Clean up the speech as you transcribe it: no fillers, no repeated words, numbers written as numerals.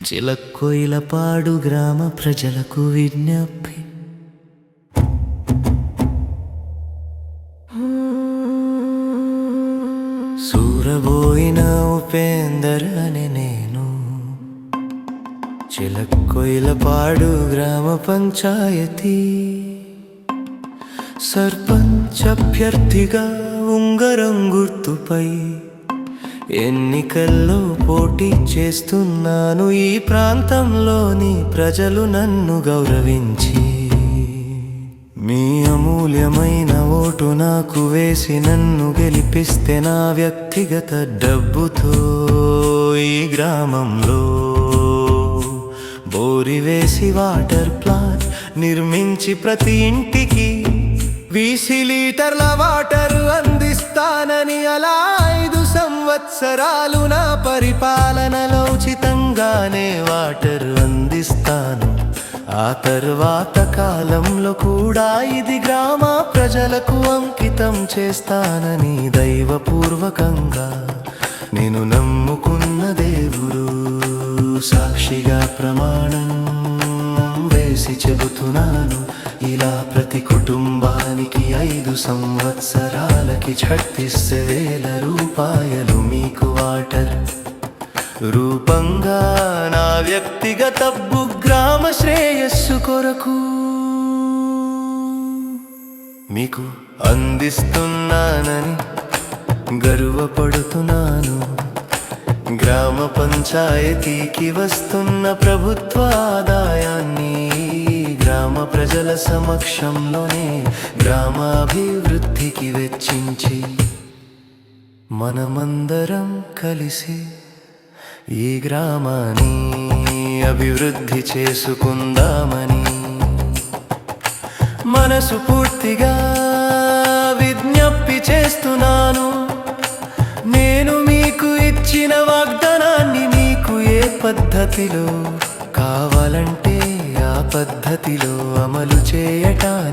చిలక్కొయిలపాడు గ్రామ ప్రజలకు విజ్ఞప్తి. సూరబోయిన ఉపేందర్ అనే నేను చిలక్కొయిలపాడు గ్రామ పంచాయతీ సర్పంచ్ అభ్యర్థిగా ఉంగరం గుర్తుపై ఎన్నికల్లో పోటీ చేస్తున్నాను. ఈ ప్రాంతంలోని ప్రజలు నన్ను గౌరవించి మీ అమూల్యమైన ఓటు నాకు వేసి నన్ను గెలిపిస్తే నా వ్యక్తిగత డబ్బుతో ఈ గ్రామంలో బోరి వేసి వాటర్ ప్లాంట్ నిర్మించి ప్రతి ఇంటికి 20 లీటర్ల వాటర్ అందిస్తానని, అలా 5 సంవత్సరాలు నా పరిపాలనలో ఉచితంగానే వాటర్ అందిస్తాను. ఆ తర్వాత కాలంలో కూడా ఇది గ్రామ ప్రజలకు అంకితం చేస్తానని దైవపూర్వకంగా నేను నమ్ముకున్న దేవుడు సాక్షిగా ప్రమాణం వేసి చెబుతున్నాను. ఇలా ప్రతి కుటుంబానికి 5 సంవత్సరాలకి 36,000 రూపాయలు మీకు వాటర్ రూపంగా నా వ్యక్తిగత గ్రామ శ్రేయస్సు కొరకు మీకు అందిస్తున్నానని గర్వపడుతున్నాను. గ్రామ పంచాయతీకి వస్తున్న ప్రభుత్వ ఆదాయాన్ని గ్రామ ప్రజల సమక్షంలోనే గ్రామాభివృద్ధికి వెచ్చించి మనమందరం కలిసి ఈ గ్రామాన్ని అభివృద్ధి చేసుకుందామని మనసు పూర్తిగా విజ్ఞప్తి చేస్తున్నాను. నేను మీకు ఇచ్చిన వాగ్దానాన్ని మీకు ఏ పద్ధతిలో కావాలంటే ఆ పద్ధతిలో అమలు చేయటానికి